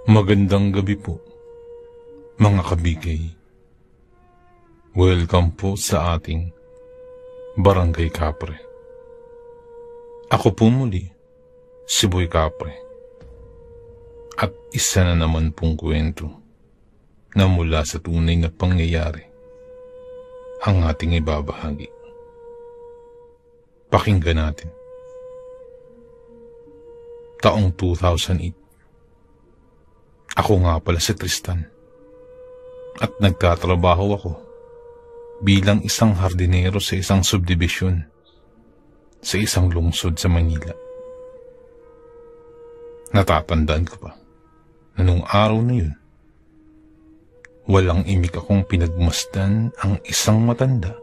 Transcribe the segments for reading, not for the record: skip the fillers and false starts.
Magandang gabi po, mga kabigay. Welcome po sa ating Barangay Kapre. Ako po muli, si Boy Kapre. At isa na naman pong kwento na mula sa tunay na pangyayari ang ating ibabahagi. Pakinggan natin. Taong 2008. Ako nga pala si Tristan at nagtatrabaho ako bilang isang hardinero sa isang subdivision sa isang lungsod sa Manila. Natatandaan ko pa na nung araw na yun, walang imik akong pinagmasdan ang isang matanda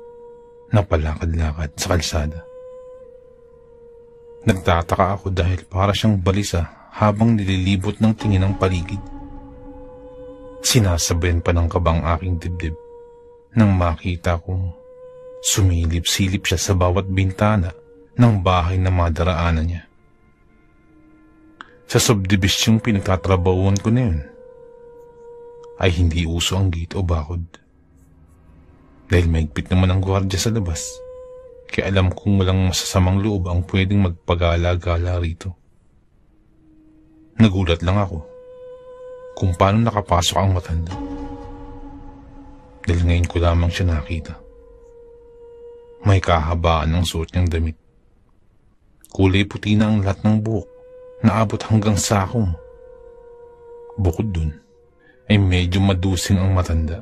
na palakad-lakad sa kalsada. Nagtataka ako dahil para siyang balisa habang nililibot ng tingin ang paligid. Sinasabayan pa ng kabang aking dibdib nang makita kong sumilip-silip siya sa bawat bintana ng bahay na madaraanan niya. Sa subdivisyong pinagtatrabahuan ko na yun, ay hindi uso ang gate o bakod. Dahil mahigpit naman ang gwardiya sa labas, kaya alam kong walang masasamang loob ang pwedeng magpagala-gala rito. Nagulat lang ako kung paano nakapasok ang matanda. Dahil ngayon ko lamang siya nakita. May kahabaan ng suot niyang damit. Kulay puti na ang lahat ng buhok na abot hanggang sakong. Bukod dun, ay medyo madusing ang matanda.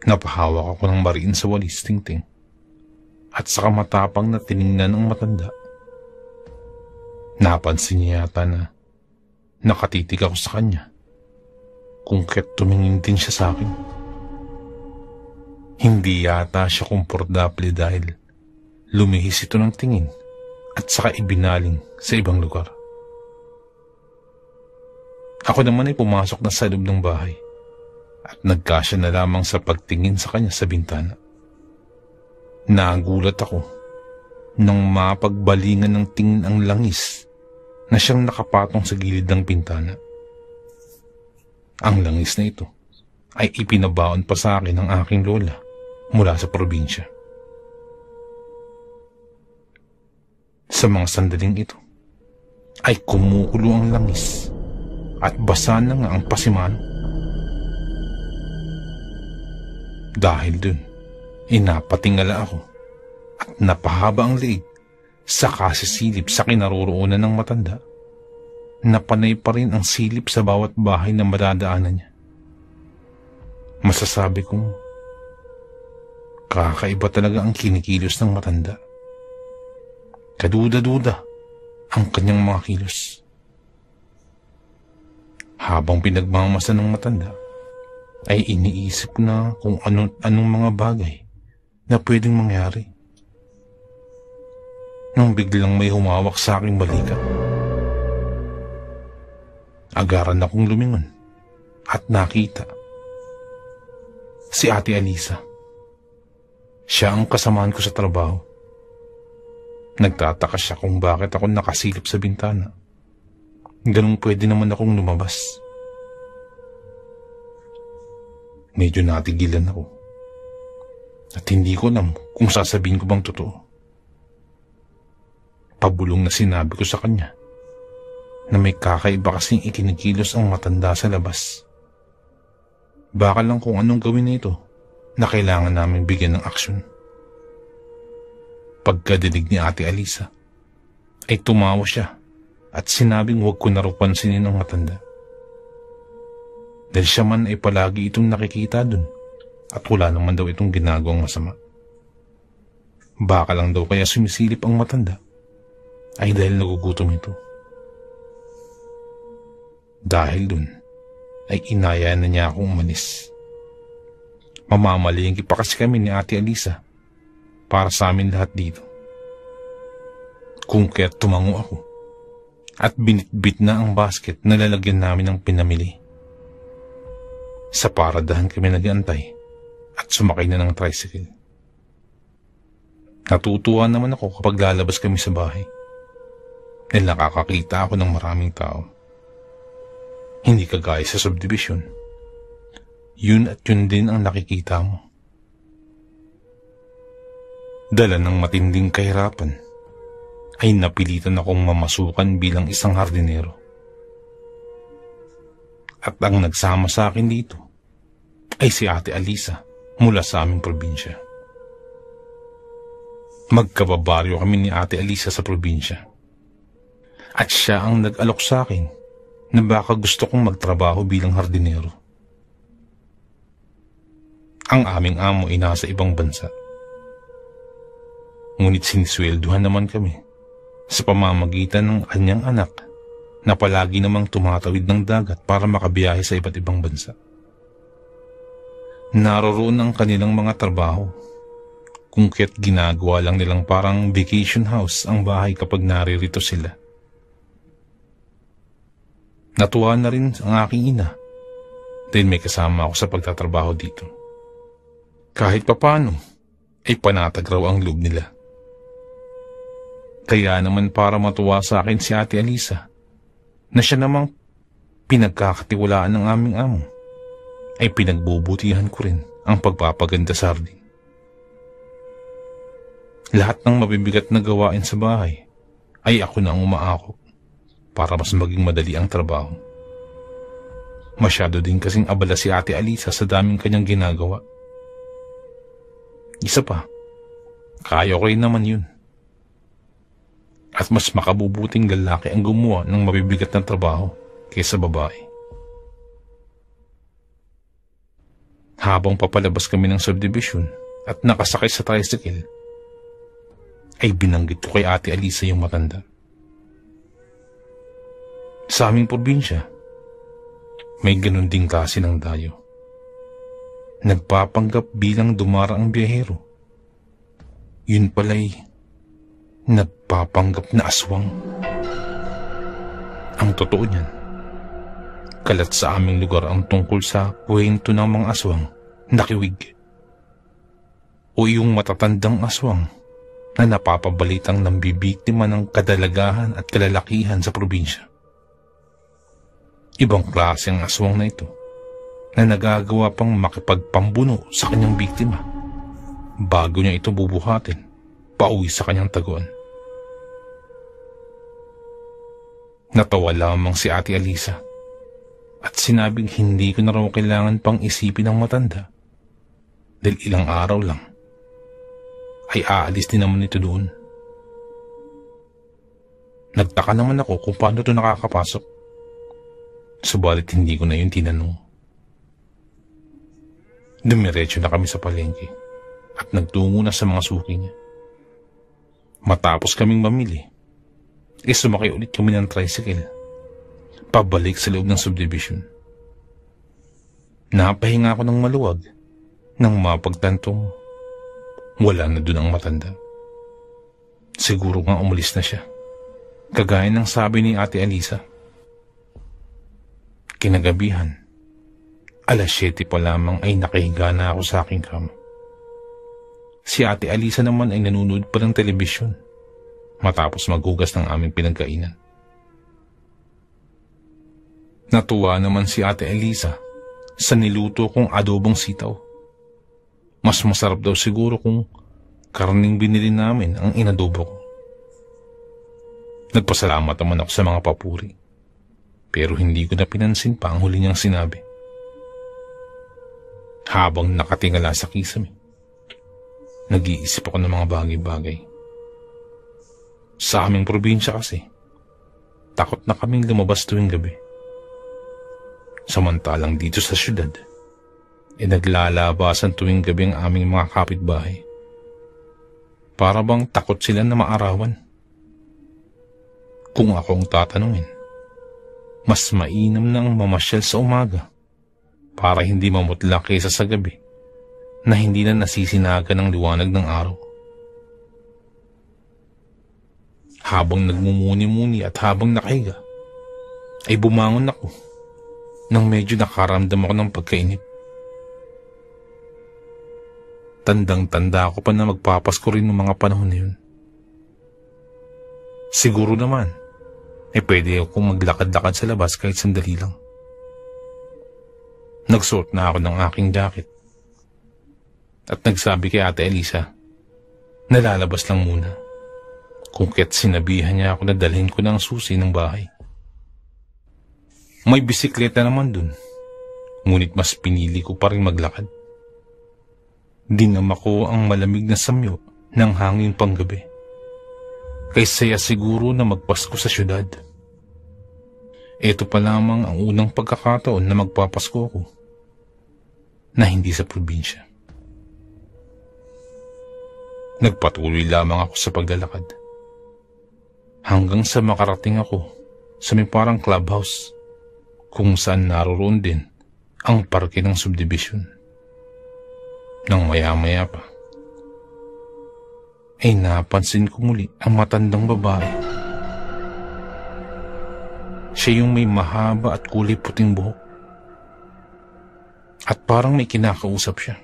Napahawak ako ng mariin sa walis tingting at saka matapang na tiningnan ang matanda. Napansin niya yata na nakatitig ako sa kanya kung kaya't tumingin din siya sa akin. Hindi yata siya komportable dahil lumihis ito ng tingin at saka ibinaling sa ibang lugar. Ako naman ay pumasok na sa loob ng bahay at nagkasya na lamang sa pagtingin sa kanya sa bintana. Nagulat ako nang mapagbalingan ng tingin ang langis na siyang nakapatong sa gilid ng bintana. Ang langis na ito ay ipinabaon pa sa akin ng aking lola mula sa probinsya. Sa mga sandaling ito ay kumukulo ang langis at basa na nga ang pasiman. Dahil dun, inapatingala ako at napahaba ang liig sa kasisilip sa kinaroroonan ng matanda na panay pa rin ang silip sa bawat bahay na madadaanan niya. Masasabi kong kakaiba talaga ang kinikilos ng matanda. Kaduda-duda ang kanyang mga kilos. Habang pinagmamasan ng matanda, ay iniisip ko na kung anong mga bagay na pwedeng mangyari. Nang biglang may humawak sa aking balikat, agaran akong lumingon at nakita si Ate Alisa. Siya ang kasamaan ko sa trabaho. Nagtataka siya kung bakit ako nakasilip sa bintana. Ganun pwede naman akong lumabas. Medyo natigilan ako at hindi ko alam kung sasabihin ko bang totoo. Pabulong na sinabi ko sa kanya na may kakaiba kasing ikinikilos ang matanda sa labas. Baka lang kung anong gawin na ito na kailangan namin bigyan ng aksyon. Pagkadinig ni Ate Alisa, ay tumawa siya at sinabing huwag ko na raw pansinin ang matanda. Dahil siya man ay palagi itong nakikita dun at wala naman daw itong ginagawang masama. Baka lang daw kaya sumisilip ang matanda ay dahil nagugutom ito. Dahil dun, ay inaya na niya akong umalis. Mamamalingki pa kasi kami ni Ate Alisa para sa amin lahat dito. Kung kaya't tumango ako at binitbit na ang basket na lalagyan namin ng pinamili. Sa paradahan kami nag-antay at sumakay na ng tricycle. Natutuwa naman ako kapag lalabas kami sa bahay. Dahil nakakakita ako ng maraming tao. Hindi kagaya sa subdivision. Yun at yun din ang nakikita mo. Dala ng matinding kahirapan, ay napilitan akong mamasukan bilang isang hardinero. At ang nagsama sa akin dito ay si Ate Alisa mula sa aming probinsya. Magkababaryo kami ni Ate Alisa sa probinsya. At siya ang nag-alok sa akin na baka gusto kong magtrabaho bilang hardinero. Ang aming amo ay nasa ibang bansa. Ngunit siniswelduhan naman kami sa pamamagitan ng kanyang anak na palagi namang tumatawid ng dagat para makabiyahe sa iba't ibang bansa. Naroroon ang kanilang mga trabaho, kung kaya't ginagawa lang nilang parang vacation house ang bahay kapag naririto sila. Natuwa na rin ang aking ina dahil may kasama ako sa pagtatrabaho dito. Kahit papano ay panatag raw ang loob nila. Kaya naman para matuwa sa akin si Ate Alisa na siya namang pinagkakatiwalaan ng aming amo, ay pinagbubutihan ko rin ang pagpapaganda sa hardin. Lahat ng mabibigat na gawain sa bahay ay ako na ang umaakot para mas maging madali ang trabaho. Masyado din kasing abala si Ate Alisa sa daming kanyang ginagawa. Isa pa, kaya ko rin naman yun. At mas makabubuting lalaki ang gumawa ng mabibigat na trabaho kaysa babae. Habang papalabas kami ng subdivision at nakasakay sa tricycle, ay binanggit ko kay Ate Alisa yung matanda. Sa aming probinsya, may ganun ding klase ng dayo. Nagpapanggap bilang dumara ang biyahero. Yun pala'y nagpapanggap na aswang. Ang totoo niyan, kalat sa aming lugar ang tungkol sa kwento ng mga aswang na kiwig o yung matatandang aswang na napapabalitang nambibiktima ng kadalagahan at kalalakihan sa probinsya. Ibang klase ang aswang na ito na nagagawa pang makipagpambuno sa kanyang biktima bago niya ito bubuhatin pauwi sa kanyang taguan. Natawa lamang si Ate Alisa at sinabing hindi ko na raw kailangan pang isipin ng matanda dahil ilang araw lang ay aalis din naman ito doon. Nagtaka naman ako kung paano ito nakakapasok, subalit hindi ko na yun tinanong. Dumiretso na kami sa palengke at nagtungo na sa mga suki niya. Matapos kaming mamili, sumakay ulit kami ng tricycle pabalik sa loob ng subdivision. Napahinga ako ng maluwag nang mapagtantong wala na dun ang matanda. Siguro nga umalis na siya, kagaya ng sabi ni Ate Alisa. Kinagabihan, 7:00 pa lamang ay nakahiga na ako sa aking kama. Si Ate Alisa naman ay nanonood pa ng telebisyon matapos maghugas ng aming pinagkainan. Natuwa naman si Ate Alisa sa niluto kong adobong sitaw. Mas masarap daw siguro kung karning binili namin ang inadobo ko. Nagpasalamat naman ako sa mga papuri, pero hindi ko na pinansin pa ang huli niyang sinabi. Habang nakatingala sa kisame, nag-iisip ako ng mga bagay-bagay. Sa aming probinsya kasi, takot na kaming lumabas tuwing gabi. Samantalang dito sa syudad, naglalabasan tuwing gabi ang aming mga kapitbahay. Para bang takot sila na maarawan. Kung akong tatanungin, mas mainam nang mamasyal sa umaga para hindi mamutla kaysa sa gabi na hindi na nasisinaga ng liwanag ng araw. Habang nagmumuni-muni at habang nakahiga, ay bumangon ako nang medyo nakaramdam ako ng pagkainip. Tandang-tanda ako pa na magpapasko rin ng mga panahon na yun. Siguro naman, pwede akong maglakad-lakad sa labas kahit sandali lang. Nagsuot na ako ng aking jacket at nagsabi kay Ate Elisa na lalabas lang muna, kung kaya't sinabihan niya ako na dalhin ko ng susi ng bahay. May bisikleta naman dun, ngunit mas pinili ko pa rin maglakad. Dinama ko ang malamig na samyo ng hangin panggabi, kaysa siguro na magpasko sa syudad. Ito pa lamang ang unang pagkakataon na magpapasko ako na hindi sa probinsya. Nagpatuloy lamang ako sa paglalakad hanggang sa makarating ako sa may parang clubhouse kung saan naroroon din ang parke ng subdivision. Nang maya-maya pa ay napansin ko muli ang matandang babae. Siya yung may mahaba at kulay puting buhok at parang may kinakausap siya.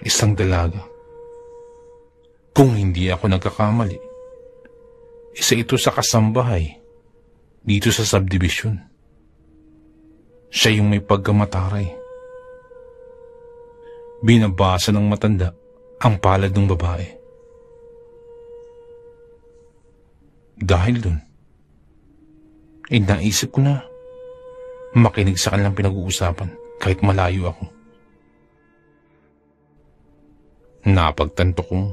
Isang dalaga. Kung hindi ako nagkakamali, isa ito sa kasambahay dito sa subdivision. Siya yung may pagkamataray. Binabasa ng matanda ang palad ng babae. Dahil dun, naisip ko na makinig sa kanilang pinag-uusapan kahit malayo ako. Napagtanto kong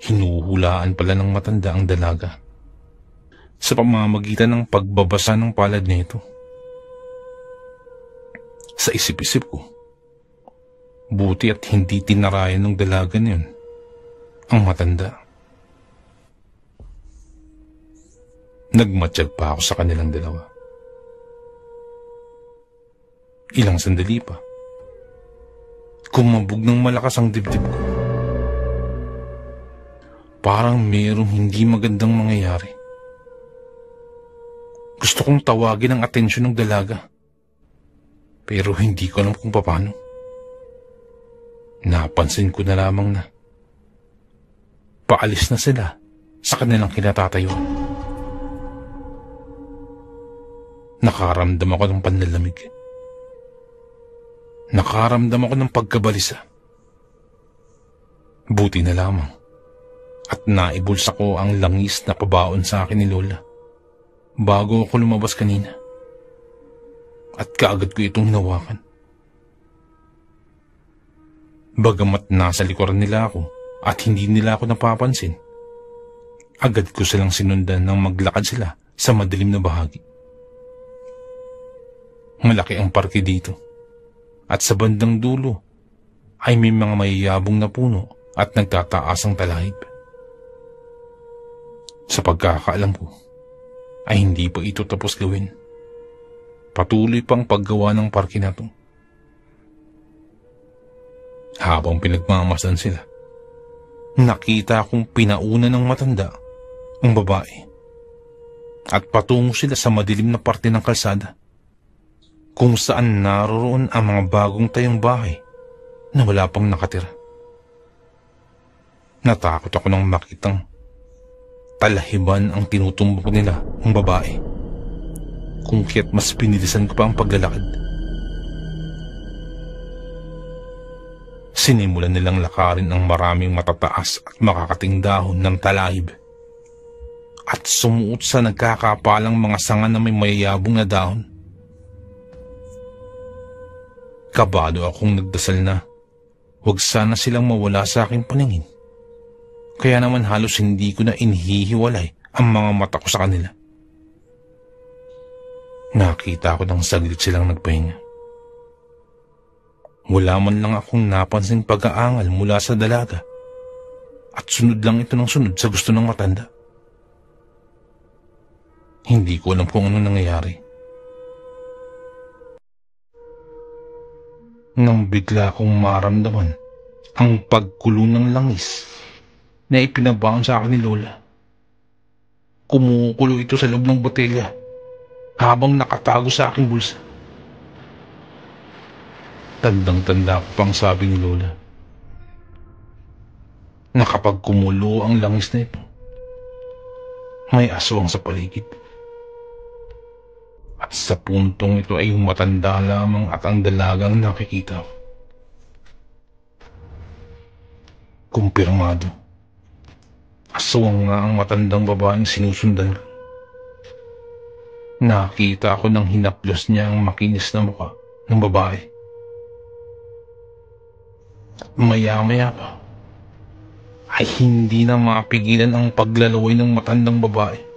hinuhulaan pala ng matanda ang dalaga sa pamamagitan ng pagbabasa ng palad nito. Sa isip-isip ko, buti at hindi tinarayan ng dalaga niyon ang matanda. Nagmatsyag pa ako sa kanilang dalawa. Ilang sandali pa, kumabog ng malakas ang dibdib ko. Parang mayroong hindi magandang mangyayari. Gusto kong tawagin ang atensyon ng dalaga, pero hindi ko alam kung paano. Napansin ko na lamang na paalis na sila sa kanilang kinatatayuan. Nakaramdam ako ng panlalamig. Nakaramdam ako ng pagkabalisa. Buti na lamang at naibulsa ko ang langis na pabaon sa akin ni Lola bago ako lumabas kanina. At kaagad ko itong hinawakan. Bagamat nasa likuran nila ako at hindi nila ako napapansin, agad ko silang sinundan nang maglakad sila sa madilim na bahagi. Malaki ang parke dito at sa bandang dulo ay may mga mayayabong na puno at nagtataas ang talahib. Sa pagkakaalam ko ay hindi pa ito tapos gawin. Patuloy pang paggawa ng parke na to. Habang pinagmamasdan sila, nakita akong pinauna ng matanda ang babae at patungo sila sa madilim na parte ng kalsada kung saan naroroon ang mga bagong tayong bahay na wala pang nakatira. Natakot ako nang makitang talahiban ang tinutumbok nila ang babae, kung kaya't mas pinilisan ko pa ang paglalakad. Sinimulan nilang lakarin ang maraming matataas at makakating dahon ng talahib at sumuot sa nagkakapalang mga sanga na may mayayabong na dahon. Kabado akong nagdasal na huwag sana silang mawala sa aking paningin. Kaya naman halos hindi ko na inhihiwalay ang mga mata ko sa kanila. Nakita ko ng saglit silang nagpahinga. Wala man lang akong napansing pag-aangal mula sa dalaga at sunod lang ito ng sunod sa gusto ng matanda. Hindi ko alam kung anong nangyayari. Nang bigla kong maramdaman ang pagkulo ng langis na ipinabaon sa akin ni Lola. Kumukulo ito sa loob ng botelya habang nakatago sa aking bulsa. Tandang-tanda ko pang sabi ni Lola na kapag kumulo ang langis na ito, may aswang sa paligid. At Sa puntong ito ay yung matanda lamang at ang dalagang nakikita ko. Kumpirmado. Aswang nga ang matandang babaeng sinusundan ko. Nakita ko nang hinaplos niya ang makinis na mukha ng babae. Maya-maya pa, ay hindi na mapigilan ang paglalaway ng matandang babae.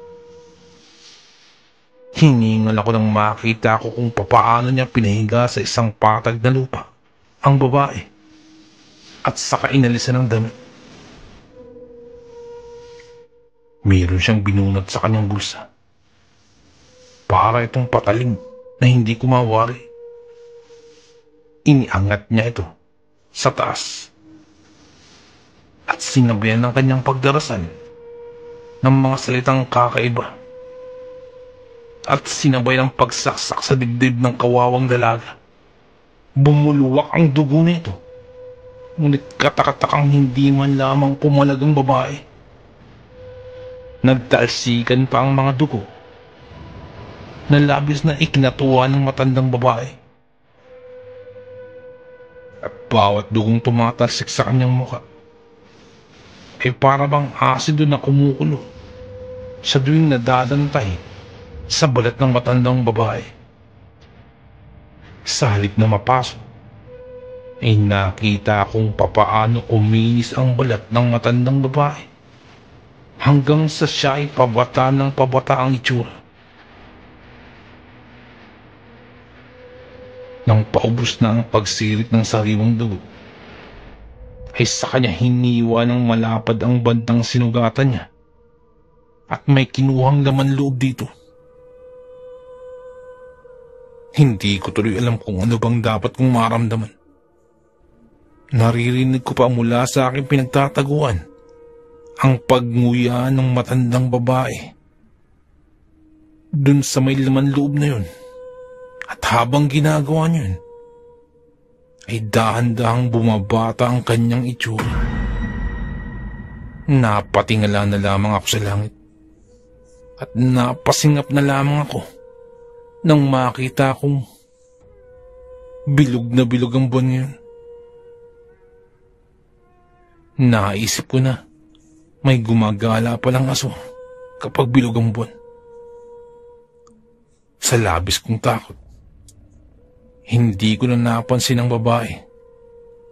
Hiningal ako nang makita ko kung papaano niya pinahiga sa isang patag na lupa ang babae at saka inalisan ng damit. Mayroon siyang binunot sa kanyang bulsa. Para itong patalim na hindi kumawari. Iniangat niya ito sa taas at sinabayan ng kanyang pagdarasal ng mga salitang kakaiba at sinabay ng pagsaksak sa dibdib ng kawawang dalaga. Bumuluwak ang dugo nito, ngunit katakatakang hindi man lamang pumalag ang babae. Nagtalsikan pa ang mga dugo na labis na ikinatuwa ng matandang babae. At bawat dugong tumatalsik sa kanyang mukha ay para bang asido na kumukulo sa tuwing nadadantay sa balat ng matandang babae. Sa halip na mapasok, ay nakita kong papaano kuminis ang balat ng matandang babae hanggang sa siya ay pabata ng pabata ang itsura. Nang paubos na ang pagsirit ng sariwang dugo, ay sa kanya hiniwa ng malapad ang bandang sinugatan niya at may kinuhang laman loob dito. Hindi ko tuloy alam kung ano bang dapat kong maramdaman. Naririnig ko pa mula sa aking pinagtataguan ang pagnguya ng matandang babae dun sa may laman loob na yun. At habang ginagawa niya yun, ay dahan-dahang bumabata ang kanyang itsura. Napatingala na lamang ako sa langit at napasingap na lamang ako nang makita kong bilog na bilog ang buwan ngayon. Naisip ko na may gumagala palang aso kapag bilog ang buwan. Sa labis kong takot, hindi ko na napansin ang babae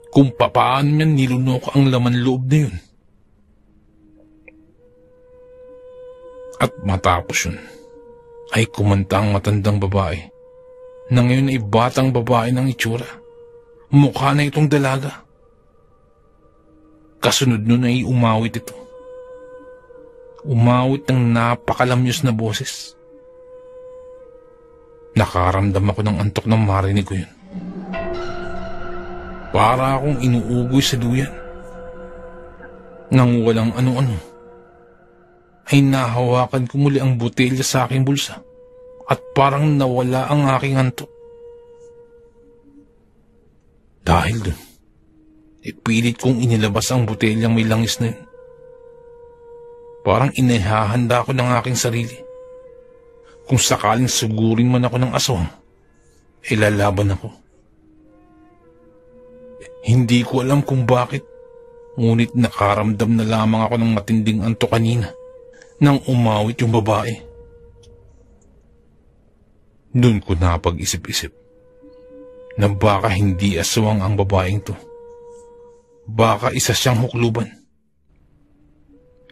kung papaano niya nilunok ang laman loob na yun. At matapos yun, ay kumanta ang matandang babae na ngayon ay batang babae ng itsura. Mukha na itong dalaga. Kasunod nun ay umawit ito. Umawit ng napakalamyos na boses. Nakaramdam ako ng antok nang marinig ko yun. Para akong inuugoy sa duyan. Nang walang ano-ano, ay nahawakan ko muli ang botelya sa aking bulsa at parang nawala ang aking antok. Dahil dun, ipilit kong inilabas ang botelyang may langis na yun. Parang inihahanda ko ng aking sarili. Kung sakaling sugurin man ako ng aswang, ilalaban ako. Hindi ko alam kung bakit, ngunit nakaramdam na lamang ako ng matinding antok kanina nang umawit yung babae. Doon ko napag-isip-isip na baka hindi aswang ang babaeng to. Baka isa siyang hukluban.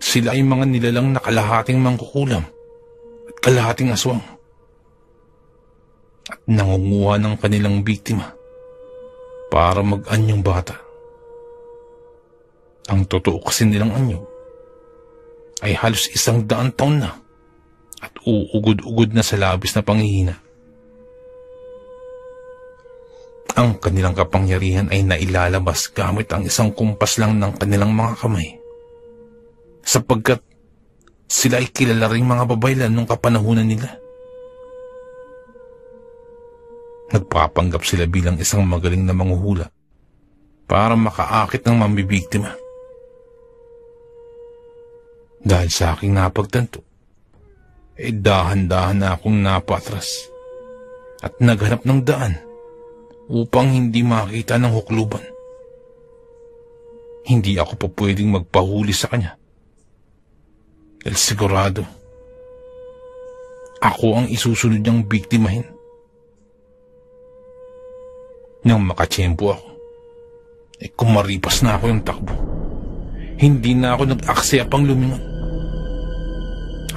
Sila ay mga nilalang na kalahating mangkukulam at kalahating aswang. At nangunguha ng kanilang biktima para mag-anyong bata. Ang totoo kasi nilang anyo ay halos 100 taon na at uugod-ugod na sa labis na panghihina. Ang kanilang kapangyarihan ay nailalabas gamit ang isang kumpas lang ng kanilang mga kamay, sapagkat sila ay kilala ring mga babaylan nung kapanahunan nila. Nagpapanggap sila bilang isang magaling na manghuhula para makaakit ng mambibiktima. Dahil sa aking napagtanto, dahan-dahan na akong napatras at naghanap ng daan upang hindi makita ng hukluban. Hindi ako pa pwedeng magpahuli sa kanya. Dahil sigurado, ako ang isusunod niyang biktimahin. Nang makatsyempo ako, kumaripas na ako yung takbo. Hindi na ako nag-aksaya pang lumingon.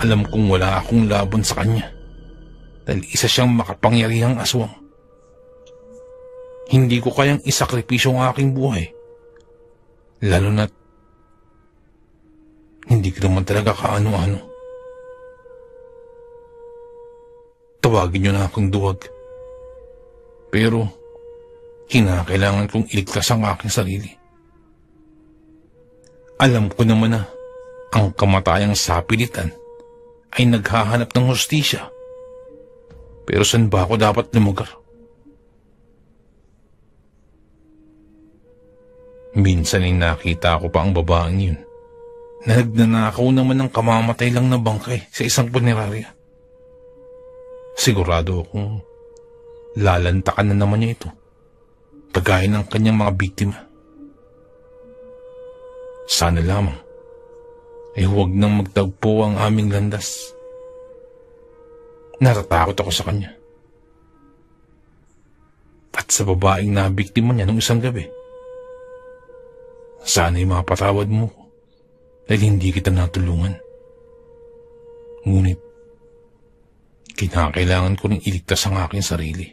Alam kong wala akong laban sa kanya dahil isa siyang makapangyarihang aswang. Hindi ko kayang isakripisyo ang aking buhay. Lalo na't hindi ko naman talaga kaano-ano. Tawagin niyo na akong duwag. Pero kinakailangan kong iligtas ang aking sarili. Alam ko naman na ang kamatayang sapilitan ay naghahanap ng hustisya. Pero saan ba ako dapat lumugar? Minsan ay nakita ko pa ang babaeng yun na nagnanakaw naman ng kamamatay lang na bangkay sa isang punerarya. Sigurado akong lalantakan na naman niya ito, kagaya ng kanyang mga biktima. Sana lamang ay huwag nang magtagpo ang aming landas. Natatakot ako sa kanya. At sa babaeng nabiktima niya nung isang gabi. Sana'y mapatawad mo ko dahil hindi kita natulungan. Ngunit, kinakailangan ko rin iligtas ang aking sarili.